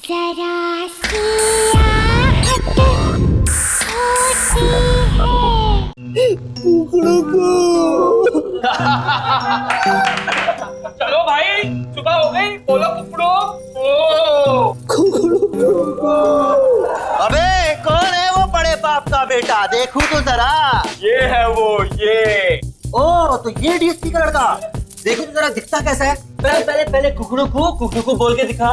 जरा सी आहट होती है कुकड़ों को। चलो भाई, सुबह हो गई, बोलो कुकड़ों। अबे कौन है वो बड़े बाप का बेटा? देखूं तो जरा। ये है वो, ये। ओ तो ये डीएसपी का लड़का। देखो तो जरा दिखता कैसा है। पहले कुकड़ू को बोल के दिखा।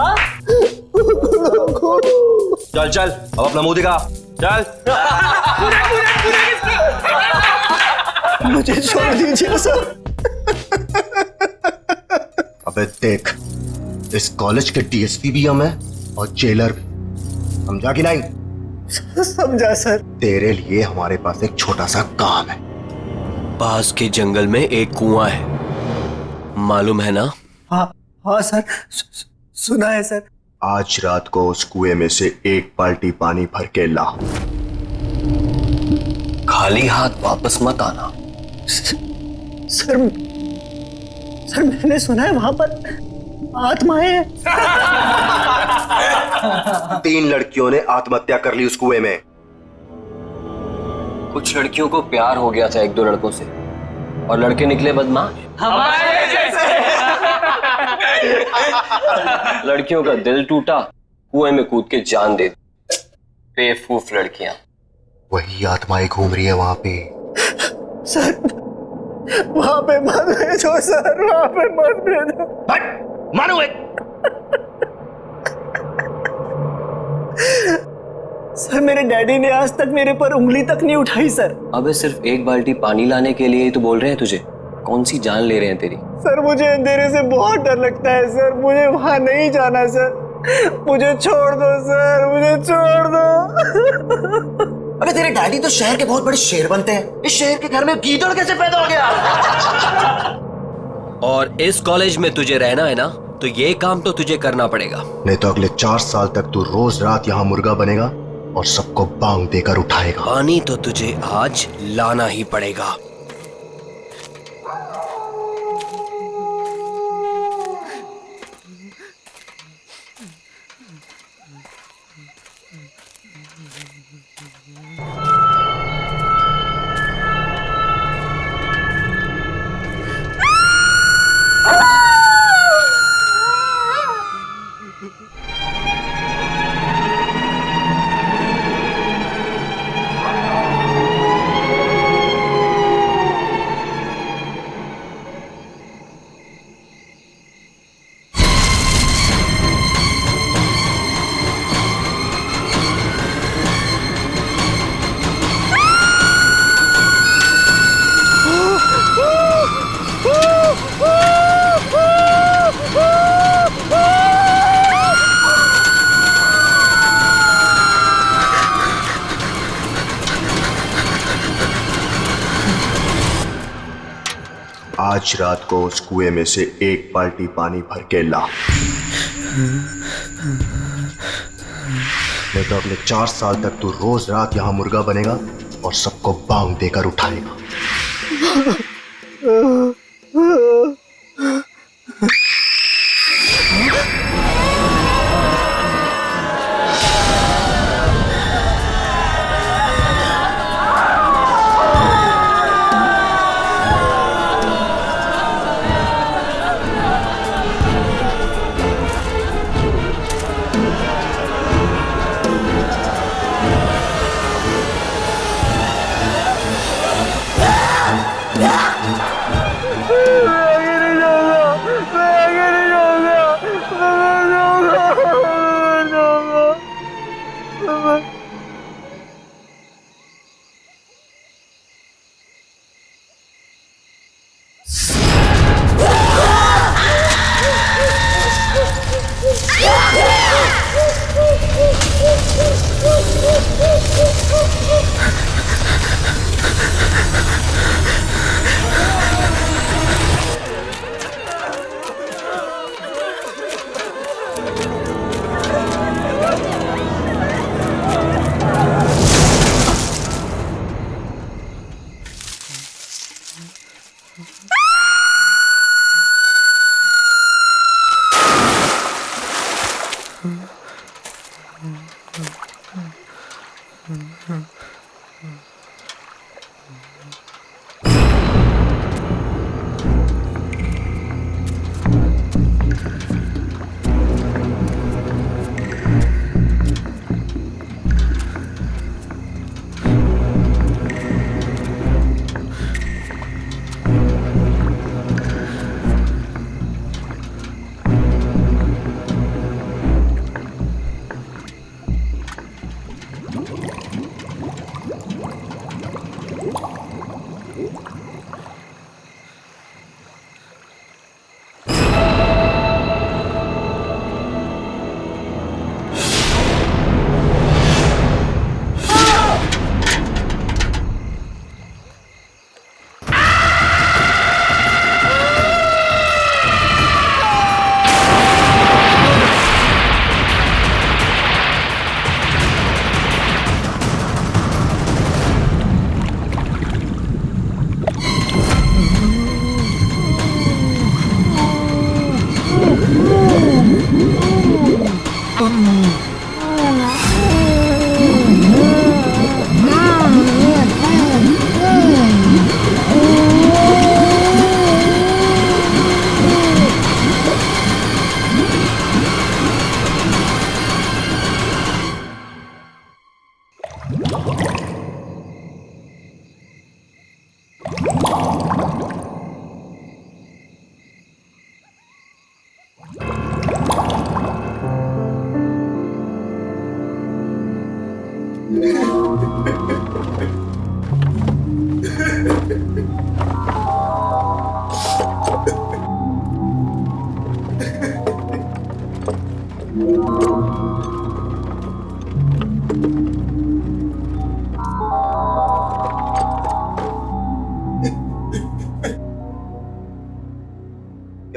चल चल अब अपना मुंह दिखा, चल। मुझे छोड़ दीजिए सर। अबे देख, इस कॉलेज के डीएसपी भी हम हैं और जेलर भी, समझा कि नहीं? समझा सर। तेरे लिए हमारे पास एक छोटा सा काम है। पास के जंगल में एक कुआं है, मालूम है ना? हाँ सर, सुना है सर। आज रात को उस कुएं में से एक बाल्टी पानी भर के ला। खाली हाथ वापस मत आना। सर मैंने सुना है वहां पर आत्माएं हैं। 3 लड़कियों ने आत्महत्या कर ली उस कुएं में। कुछ लड़कियों को प्यार हो गया था 1-2 लड़कों से, और लड़के निकले बदमाश। हमारे जैसे। लड़कियों का दिल टूटा, कुएं में कूद के जान दे दी। बेवकूफ लड़कियां। वही आत्माएं घूम रही है वहां पे। सर वहां पे मत भेजो सर, वहां पे मत भेजो। मारो सर मेरे डैडी ने आज तक मेरे पर उंगली तक नहीं उठाई सर। अबे सिर्फ एक बाल्टी पानी लाने के लिए ही तो बोल रहे हैं तुझे। कौन सी जान ले रहे हैं तेरी? सर मुझे अंधेरे से बहुत डर लगता है सर, मुझे वहां नहीं जाना सर। मुझे छोड़ दो सर, मुझे छोड़ दो। अबे तेरे डैडी तो शहर के बहुत बड़े शेर बनते हैं, इस शहर के घर में गीदड़ कैसे पैदा हो गया? और इस कॉलेज में तुझे रहना है ना, तो ये काम तो तुझे करना पड़ेगा। नहीं तो अगले 4 साल तक तू रोज रात यहाँ मुर्गा बनेगा और सबको बांग देकर उठाएगा। पानी तो तुझे आज लाना ही पड़ेगा। आज रात को उस कुएं में से एक बाल्टी पानी भर के ला। नहीं तो अगले 4 साल तक तू रोज रात यहाँ मुर्गा बनेगा और सबको बांग देकर उठाएगा। Yeah! क्या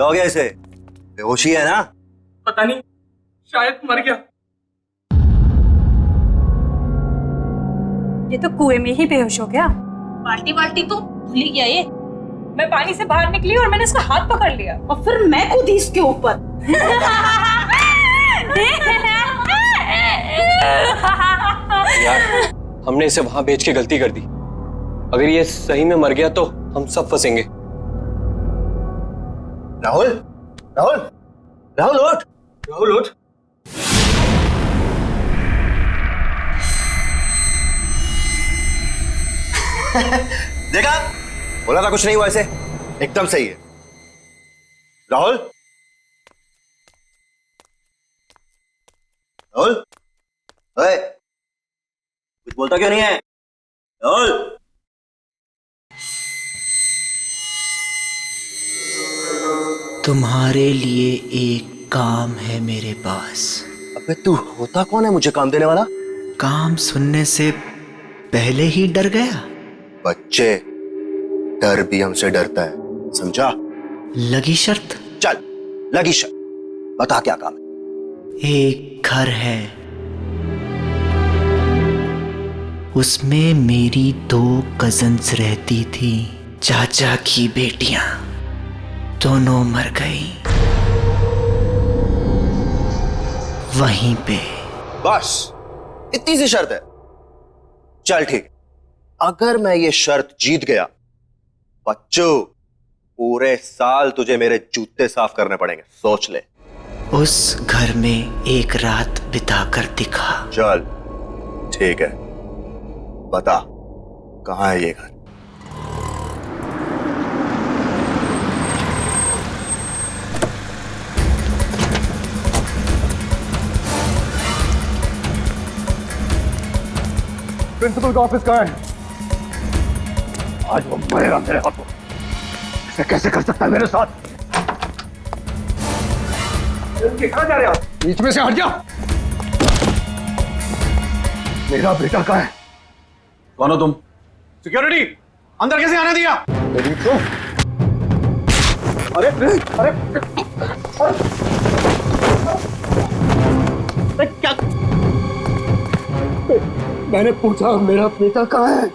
हो गया इसे? बेहोशी है ना? पता नहीं, शायद मर गया। ये तो कुएं में ही बेहोश हो गया। बाल्टी बाल्टी तो भूल ही गया ये। मैं पानी से बाहर निकली और मैंने इसका हाथ पकड़ लिया और फिर मैं कूदी इसके ऊपर। यार, हमने इसे वहां भेज के गलती कर दी। अगर ये सही में मर गया तो हम सब फंसेंगे। राहुल, राहुल, राहुल उठ, राहुल उठ। देखा, बोला था कुछ नहीं हुआ इसे, एकदम सही है। राहुल, राहुल, ओए, कुछ बोलता क्यों नहीं है? राहुल, तुम्हारे लिए एक काम है मेरे पास। अबे तू होता कौन है मुझे काम देने वाला? काम सुनने से पहले ही डर गया। बच्चे, डर भी हमसे डरता है, समझा? लगी शर्त? चल, लगी शर्त, बता क्या काम है? एक घर है, उसमें मेरी 2 कजन्स रहती थी, चाचा की बेटियां, दोनों मर गई वहीं पे। बस इतनी सी शर्त है? चल ठीक, अगर मैं ये शर्त जीत गया, बच्चों, पूरे साल तुझे मेरे जूते साफ करने पड़ेंगे, सोच ले। उस घर में एक रात बिताकर दिखा। चल ठीक है, बता कहां है ये घर? प्रिंसिपल का ऑफिस कहाँ है? आज वो मरेगा मेरे हाथों। ऐसे कैसे कर सकता है मेरे साथ? कहाँ जा रहे हो? बीच में से हट जा। मेरा बेटा कहाँ है? कौन हो तुम? सिक्योरिटी, अंदर कैसे आने दिया? अरे अरे अरे क्या? मैंने पूछा मेरा बेटा कहाँ है?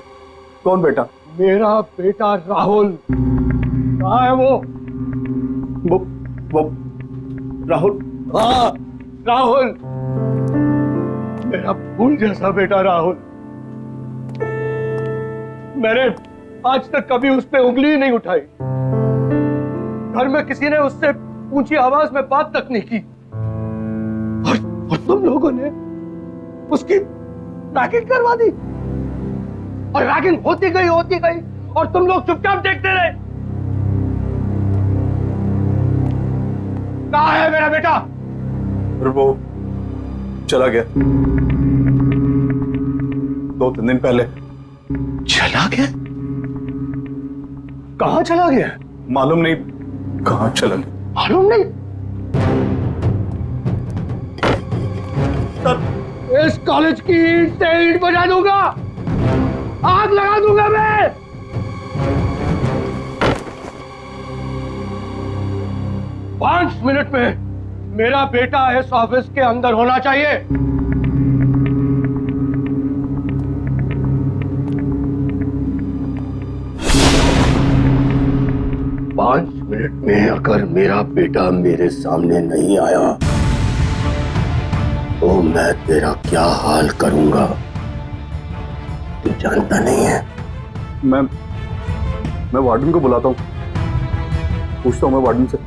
कौन बेटा? मेरा बेटा राहुल कहाँ है? वो राहुल। हाँ, राहुल। मेरा फूल जैसा बेटा राहुल। मैंने आज तक कभी उस पे उंगली ही नहीं उठाई। घर में किसी ने उससे ऊंची आवाज में बात तक नहीं की। और तुम लोगों ने उसकी रैगिंग करवा दी। और रैगिंग होती गई और तुम लोग चुपचाप देखते रहे। कहाँ है मेरा बेटा? वो चला गया 2-3 दिन पहले। चला गया? कहाँ चला गया? मालूम नहीं कहाँ चला गया। मालूम नहीं? इस कॉलेज की ईंट से ईंट बजा दूंगा, आग लगा दूंगा मैं। पांच मिनट में मेरा बेटा इस ऑफिस के अंदर होना चाहिए। 5 मिनट में अगर मेरा बेटा मेरे सामने नहीं आया तो मैं तेरा क्या हाल करूंगा तू जानता नहीं है। मैं वार्डन को बुलाता हूँ, पूछता हूँ मैं वार्डन से।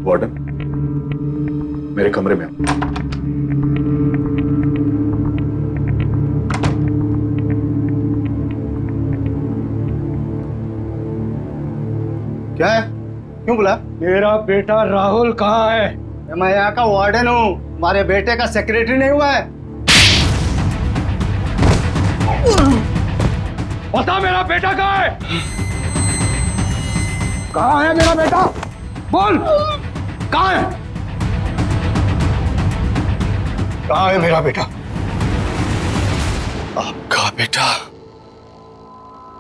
वार्डन, मेरे कमरे में क्या है? क्यों बुला? मेरा बेटा राहुल कहाँ है? मैं यहाँ का वार्डन हूँ, हमारे बेटे का सेक्रेटरी नहीं हुआ है। बता मेरा बेटा कहाँ है? कहाँ है मेरा बेटा? बोल, कहाँ है? कहाँ है मेरा बेटा? आपका बेटा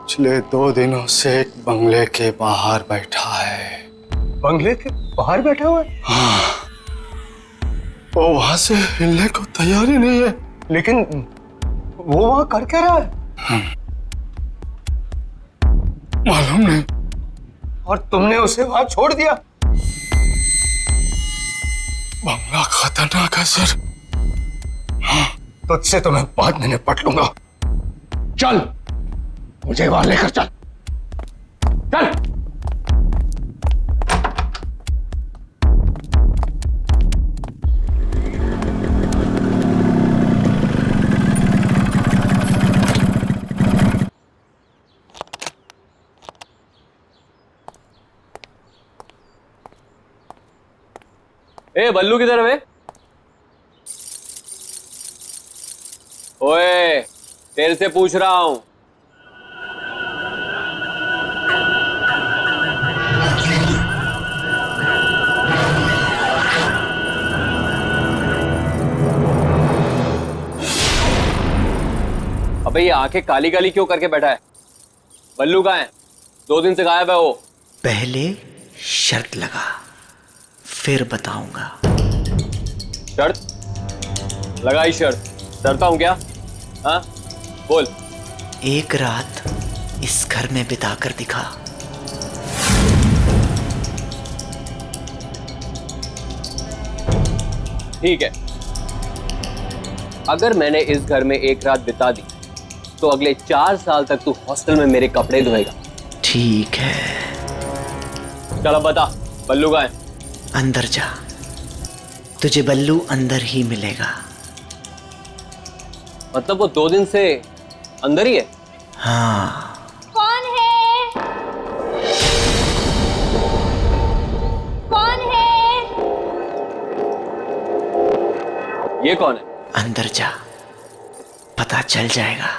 पिछले 2 दिनों से एक बंगले के बाहर बैठा है। बंगले के बाहर बैठा हुआ है? हाँ, वो वहां से हिलने को तैयार ही नहीं है। लेकिन वो वहां कर क्या रहा है? मालूम नहीं। और तुमने उसे वहां छोड़ दिया? बंगला खतरनाक है सर। हाँ, तुझसे तो मैं बाद में निपट लूंगा। चल, मुझे वहां लेकर चल। चल। ए बल्लू किधर है? ओए, तेरे से पूछ रहा हूं। अबे ये आंखें काली काली क्यों करके बैठा है? बल्लू कहाँ है? 2 दिन से गायब है वो। पहले शर्त लगा, फिर बताऊंगा। शर्त? लगाई शर्त। डरता हूं क्या? हाँ, बोल। एक रात इस घर में बिताकर दिखा। ठीक है, अगर मैंने इस घर में एक रात बिता दी तो अगले 4 साल तक तू हॉस्टल में मेरे कपड़े धोएगा। ठीक है, चल अब बता, बल्लू कहाँ है? अंदर जा, तुझे बल्लू अंदर ही मिलेगा। मतलब वो 2 दिन से अंदर ही है? हाँ। कौन है? कौन है? ये कौन है? अंदर जा, पता चल जाएगा।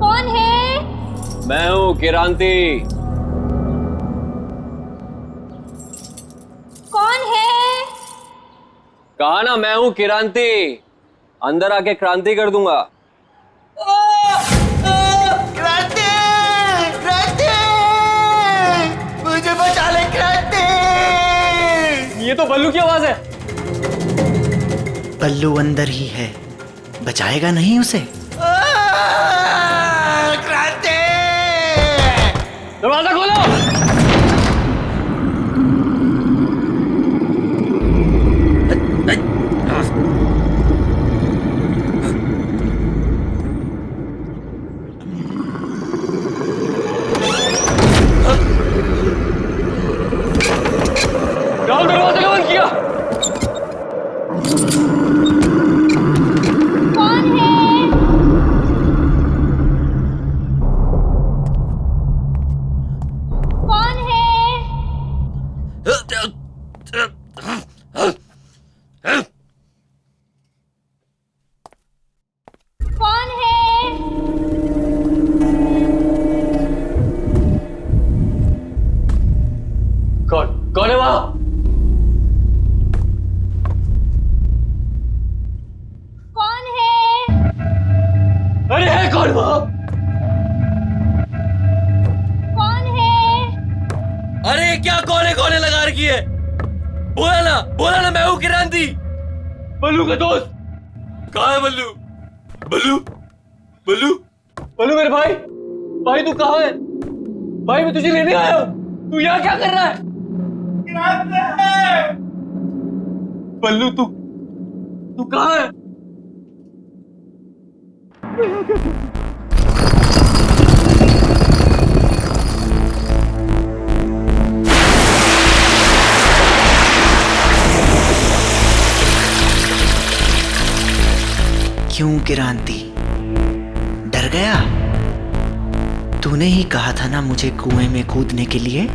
कौन है? मैं हूँ किरांती। कहा ना मैं हूं क्रांति, अंदर आके क्रांति कर दूंगा। क्रांति, क्रांति, मुझे बचा ले क्रांति। ये तो बल्लू की आवाज है। बल्लू अंदर ही है, बचाएगा नहीं उसे? क्रांति, दरवाजा खोलो। राहुल दरवाजा क्यों बंद किया? कौन है? कौन है? कौन है? कौन है वहां? कौन है? अरे है कौन वहां? कौन है? अरे क्या कौन है लगा रखी है? बोला ना मैं हूं क्रांति, बल्लू का दोस्त। कहाँ है बल्लू? बल्लू मेरे भाई तू कहाँ है? भाई मैं तुझे लेने आया हूँ, तू यहाँ क्या कर रहा है? बल्लू तू कहाँ है? क्यों क्रांति, डर गया? तूने ही कहा था ना मुझे कुएं में कूदने के लिए।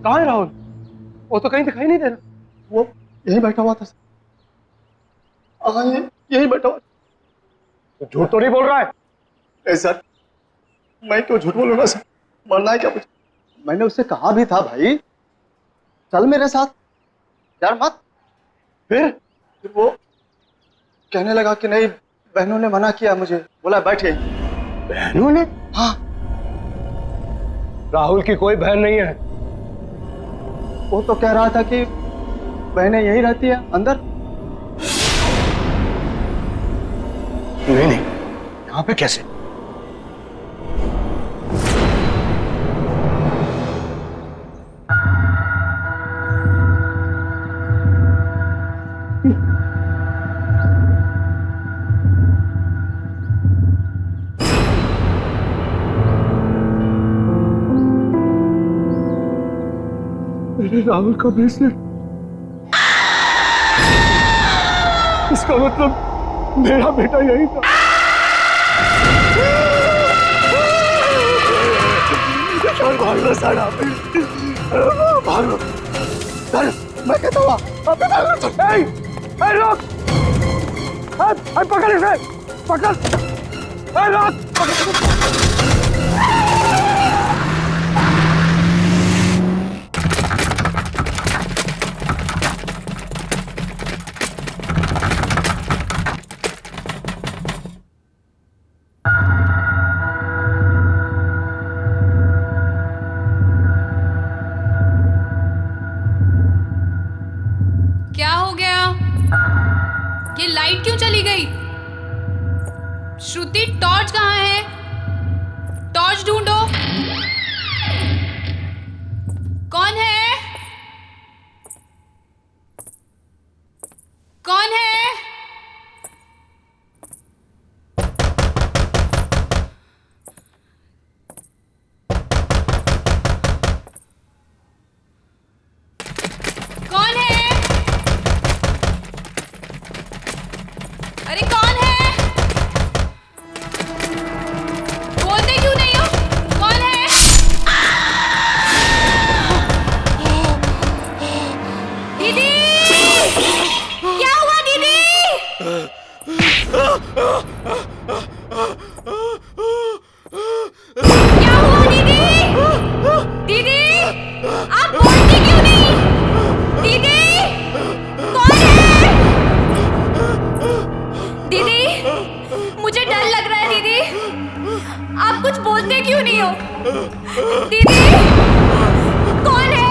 कहाँ है राहुल? वो तो कहीं दिखाई नहीं दे रहा। वो यहीं बैठा हुआ था सर। हाँ, यहीं बैठा हुआ। तो झूठ तो नहीं बोल रहा है? नहीं सर, मैं क्यों झूठ बोलूंगा सर? मरना है क्या मुझे? मैंने उससे कहा भी था भाई चल मेरे साथ, यार मत। फिर वो कहने लगा कि नहीं, बहनों ने मना किया मुझे, बोला बैठे। बहनों ने? हाँ। राहुल की कोई बहन नहीं है। वो तो कह रहा था कि बहनें यहीं रहती है अंदर। नहीं, यहाँ पे कैसे? मेरे राहुल का ब्रेसलेट, इसका मतलब मेरा बेटा यही था। भागो सारा, भागो। मैं कहता हुआ रोक, पकड़ इसे, पकड़, रोक। क्या हो गया? ये लाइट क्यों चली गई? श्रुति, टॉर्च कहाँ है? टॉर्च ढूंढो। कौन है? कौन है? क्या हुआ दीदी? दीदी, आप बोलती क्यों नहीं? दीदी, कौन है? दीदी, मुझे डर लग रहा है दीदी। आप कुछ बोलते क्यों नहीं हो? दीदी, कौन है?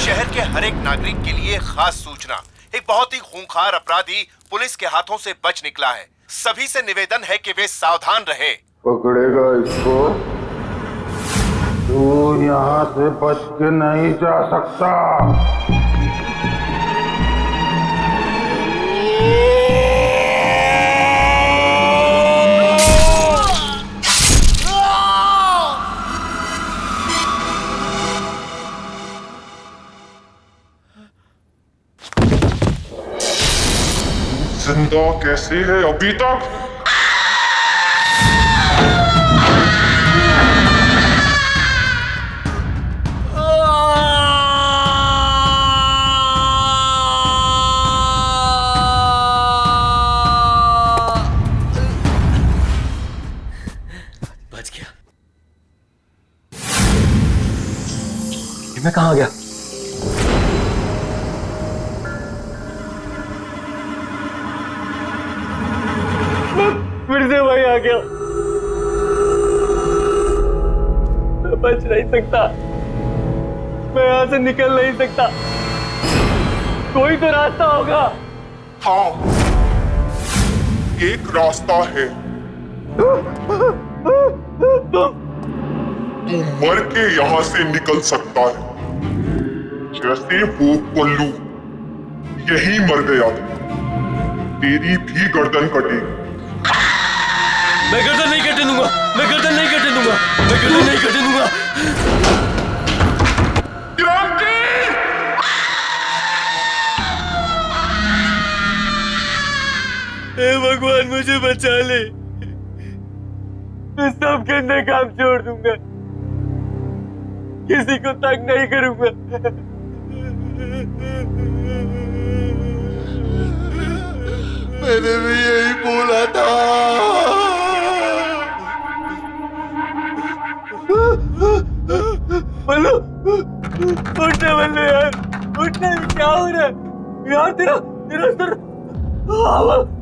शहर के हर एक नागरिक के लिए खास सूचना। एक बहुत ही खूंखार अपराधी पुलिस के हाथों से बच निकला है। सभी से निवेदन है कि वे सावधान रहे। पकड़ेगा इसको, तू यहाँ से बच के नहीं जा सकता। जिंदा कैसे है अभी तक? बच गया। मैं कहाँ गया? फिर से वही आ गया। मैं बच नहीं सकता, मैं यहाँ से निकल नहीं सकता। कोई तो रास्ता होगा। हाँ, एक रास्ता है। तू मर के यहाँ से निकल सकता है, जैसे वो पल्लू यही मर गया, तेरी भी गर्दन कटेगी। मैं गर्दन नहीं कटने दूंगा, मैं गर्दन नहीं कटने दूंगा, मैं गर्दन नहीं कटने दूंगा। हे भगवान, मुझे बचा ले। मैं सब करने काम छोड़ दूंगा, किसी को तंग नहीं करूंगा। मैंने भी यही बोला था। बल्लू, उठना बल्लू यार, उठना। क्या हो रहा है यार? तेरा सर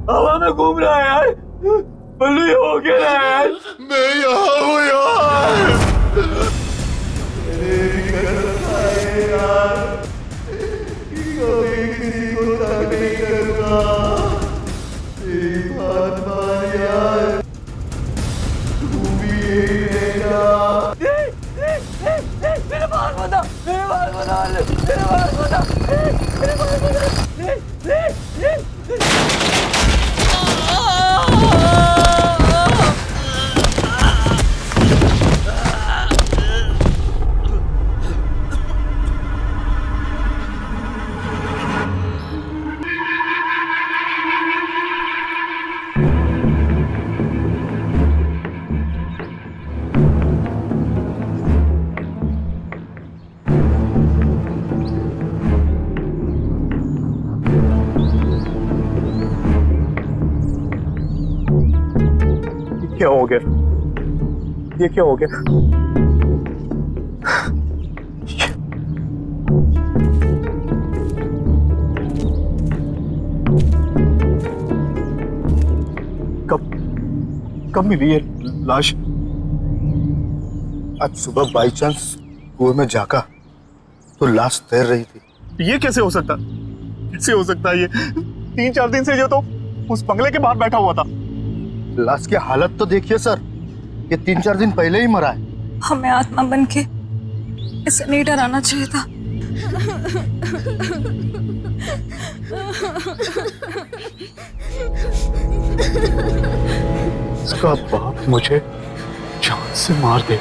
हवा में घूम रहा है यार। बल्लू, ये हो क्या रहा है यार? मैं यहाँ हूँ यार। किसी को तंग नहीं करूँगा। तेरी बात मान यार, तू भी यही रहेगा। मेरे बाल बता, मेरे बाल बता, मेरे बाल बता, मेरे बाल बता। क्या हो गया? ये क्या हो गया? कब मिली ये लाश? आज सुबह बाई चांस कुएं में झांका तो लाश तैर रही थी। ये कैसे हो सकता? कैसे हो सकता है ये? 3-4 दिन से जो तो उस बंगले के बाहर बैठा हुआ था। लाश की हालत तो देखिए सर, ये 3-4 दिन पहले ही मरा है। हमें आत्मा बन के इसे नहीं डराना चाहिए था। इसका बाप मुझे जान से मार दे।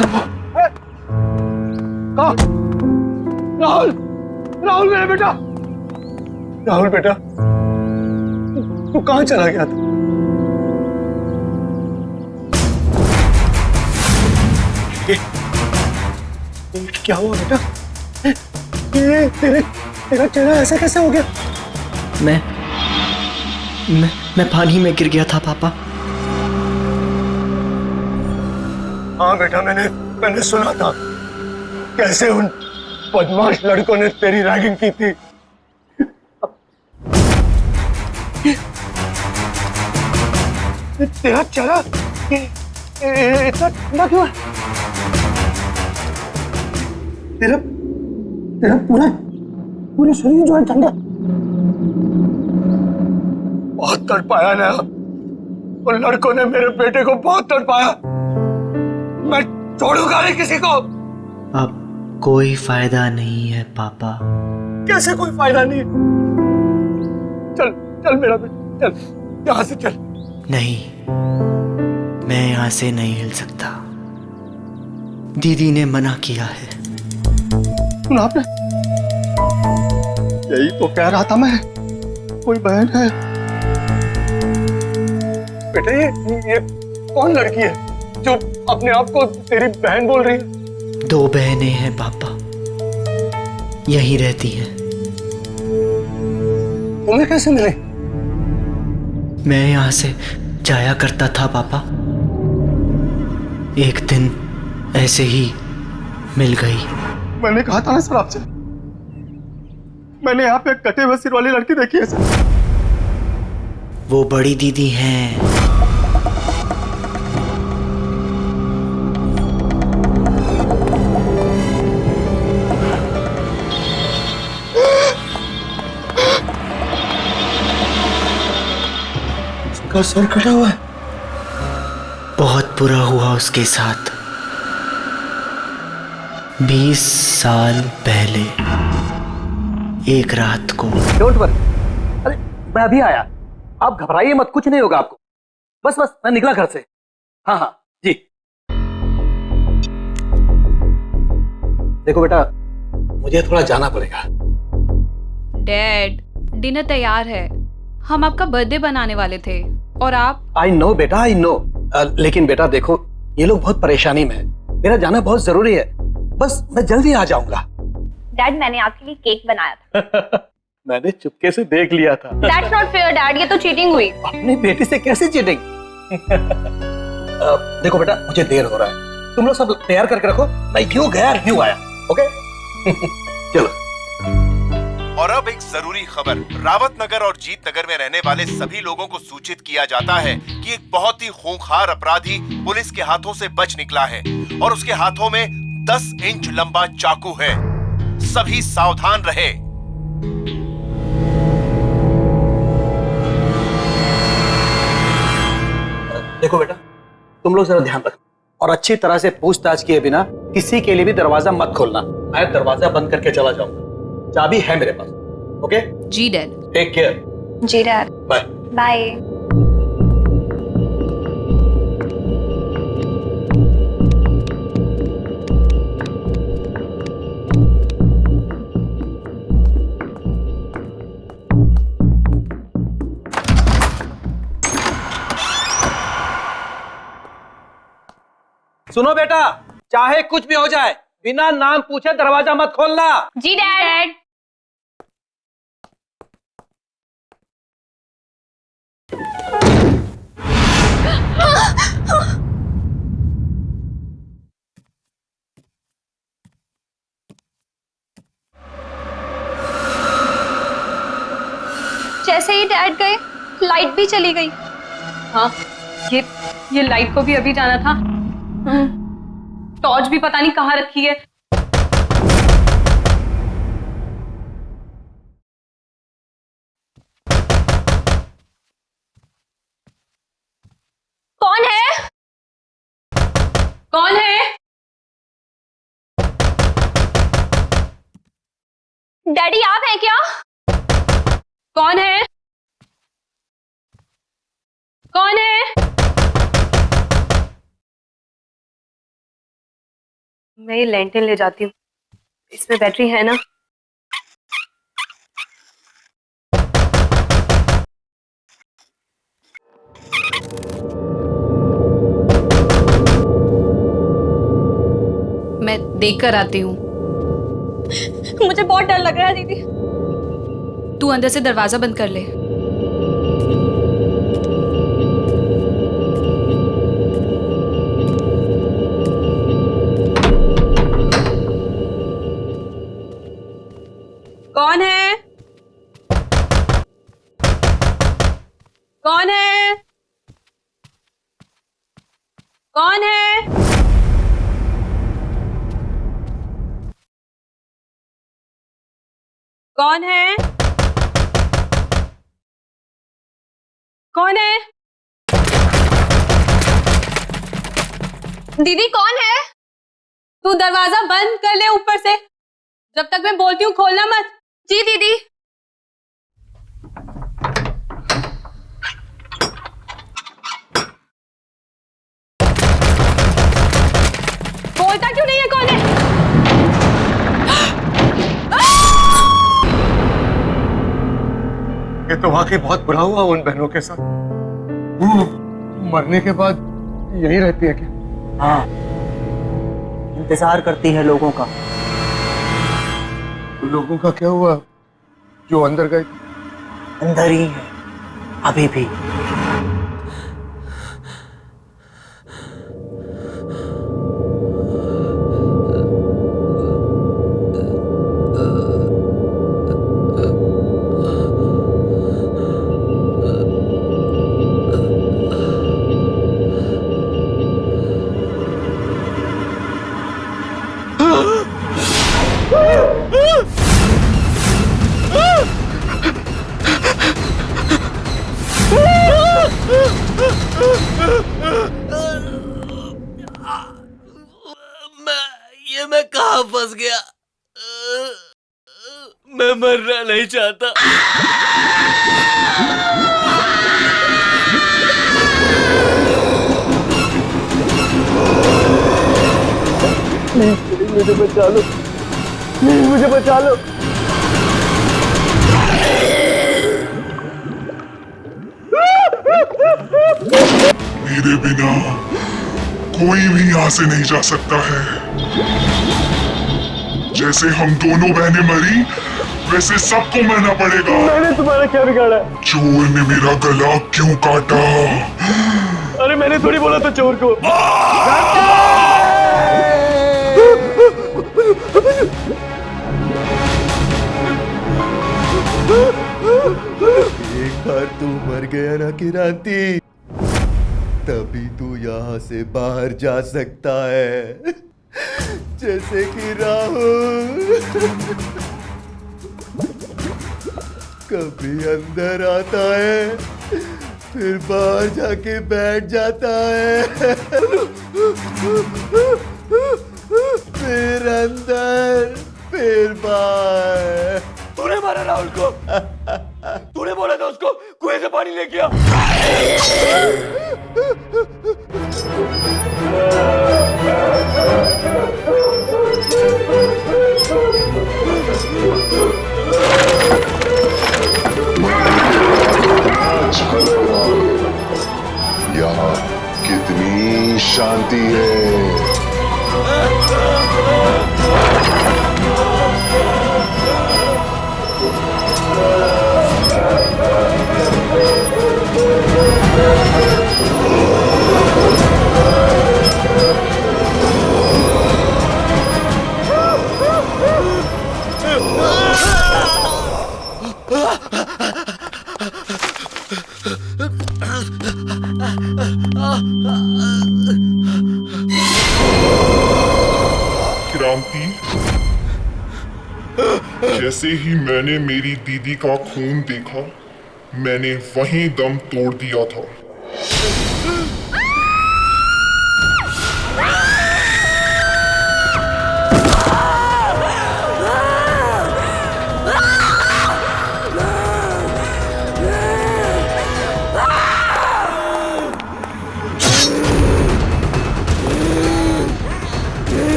सर वो कहाँ? राहुल, राहुल मेरा बेटा, राहुल बेटा, तू कहाँ चला गया था? ये क्या हुआ बेटा? ये तेरा चेहरा ऐसा कैसे हो गया? मैं पानी में गिर गया था पापा। हाँ बेटा, मैंने सुना था कैसे उन बदमाश लड़कों ने तेरी रैगिंग की थी। तेरा चेहरा इतना ठंडा क्यों है? तेरा पूरा शरीर जो है ठंडा। बहुत तड़पाया ना, उन लड़कों ने मेरे बेटे को बहुत तड़पाया। मैं छोड़ूंगा नहीं किसी को। अब कोई फायदा नहीं है पापा। कैसे कोई फायदा नहीं? चल चल मेरा बेटा, चल यहां से चल। नहीं, मैं यहां से नहीं हिल सकता। दीदी ने मना किया है। सुना आपने? यही तो कह रहा था मैं, कोई बहन है। बेटा ये कौन लड़की है जो अपने आप को तेरी बहन बोल रही है? 2 बहनें हैं पापा, यहीं रहती हैं। तुम्हें कैसे मिली? मैं यहां से जाया करता था पापा, एक दिन ऐसे ही मिल गई। मैंने कहा था ना सर आपसे, मैंने यहाँ पे कटे हुए सिर वाली लड़की देखी है सर। वो बड़ी दीदी हैं। उसका सर कटा हुआ है। बहुत बुरा हुआ उसके साथ। 20 साल पहले एक रात को। डोंट वरी, अरे मैं अभी आया, आप घबराइए मत, कुछ नहीं होगा आपको। बस मैं निकला घर से। हाँ हाँ जी। देखो बेटा, मुझे थोड़ा जाना पड़ेगा। डैड, डिनर तैयार है, हम आपका बर्थडे बनाने वाले थे और आप। आई नो बेटा, आई नो। लेकिन बेटा देखो, ये लोग बहुत परेशानी में है, मेरा जाना बहुत जरूरी है। बस मैं जल्दी आ जाऊंगा। डैड, मैंने आपके लिए केक बनाया था। मैंने चुपके से देख लिया था। That's not fair, डैड, ये तो चीटिंग हुई। अपनी बेटी से कैसे चीटिंग? देखो बेटा, मुझे देर हो रहा है, तुम लोग सब तैयार करके रखो, मैं यूं गया यूं आया। ओके? चलो। और अब एक जरूरी खबर। रावत नगर और जीत नगर में रहने वाले सभी लोगों को सूचित किया जाता है कि एक बहुत ही खूंखार अपराधी पुलिस के हाथों से बच निकला है और उसके हाथों में 10 इंच लंबा चाकू है। सभी सावधान रहे। देखो बेटा, तुम लोग जरा ध्यान रखो और अच्छी तरह से पूछताछ किए बिना किसी के लिए भी दरवाजा मत खोलना। मैं दरवाजा बंद करके चला जाऊंगा, चाबी है मेरे पास। ओके? जी डैड। Take care. जी डैड। Bye bye. सुनो बेटा, चाहे कुछ भी हो जाए, बिना नाम पूछे दरवाजा मत खोलना। जी डैड। जैसे ही डैड गए, लाइट भी चली गई। हाँ, ये लाइट को भी अभी जाना था। टॉर्च भी पता नहीं कहाँ रखी है। कौन है? कौन है? डैडी, आप हैं क्या? कौन है? कौन है? मैं ये लैंटर्न ले जाती हूँ, इसमें बैटरी है ना? मैं देख कर आती हूँ। मुझे बहुत डर लग रहा है दीदी। तू अंदर से दरवाजा बंद कर ले। कौन है? कौन है? कौन है? कौन है? कौन है? दीदी कौन है? तू दरवाजा बंद कर ले ऊपर से, जब तक मैं बोलती हूँ खोलना मत। जी दीदी। बोलता क्यों नहीं है? कौन है? ये तो वाकई बहुत बुरा हुआ उन बहनों के साथ। मरने के बाद यहीं रहती है क्या? हाँ, इंतजार करती है लोगों का। लोगों का क्या हुआ जो अंदर गए? अंदर ही है अभी भी। मैं कहाँ फंस गया? मैं मरना नहीं चाहता। मुझे बचा लो, मुझे बचा लो। मेरे बिना कोई भी यहाँ से नहीं जा सकता है। जैसे हम दोनों बहनें मरी, वैसे सबको मरना पड़ेगा। मैंने तुम्हारा क्या बिगाड़ा? चोर ने मेरा गला क्यों काटा? अरे मैंने थोड़ी बोला था चोर को। एक बार तू मर गया ना किरांती, तभी तू यहाँ से बाहर जा सकता है। जैसे कि राहुल कभी अंदर आता है, फिर बाहर जाके बैठ जाता है, फिर अंदर, फिर बाहर। तूने मारा राहुल को? तूने बोला था उसको कुएं से पानी लेके आ। यहाँ कितनी शांति है। क्रांति, जैसे ही मैंने मेरी दीदी का खून देखा, मैंने वहीं दम तोड़ दिया था।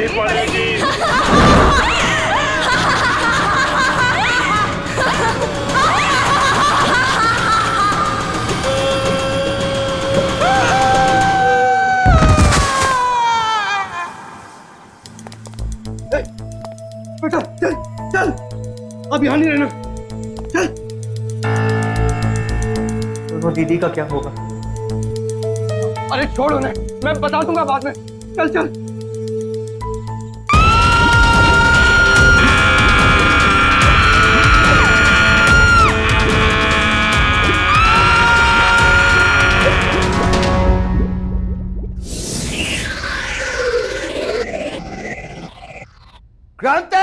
ही पड़ेगी। बेटा चल चल, अब यहाँ नहीं रहना, चल। वो दीदी का क्या होगा? अरे छोड़ उन्हें, मैं बता दूंगा बाद में, चल चल। क्रांति!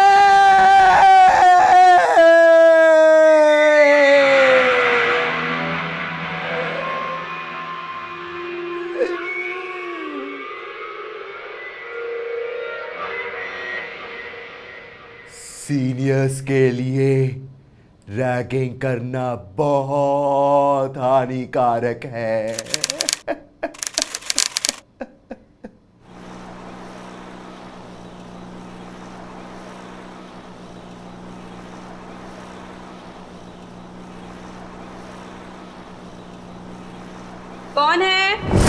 सीनियर्स के लिए रैगिंग करना बहुत हानिकारक है। कौन है?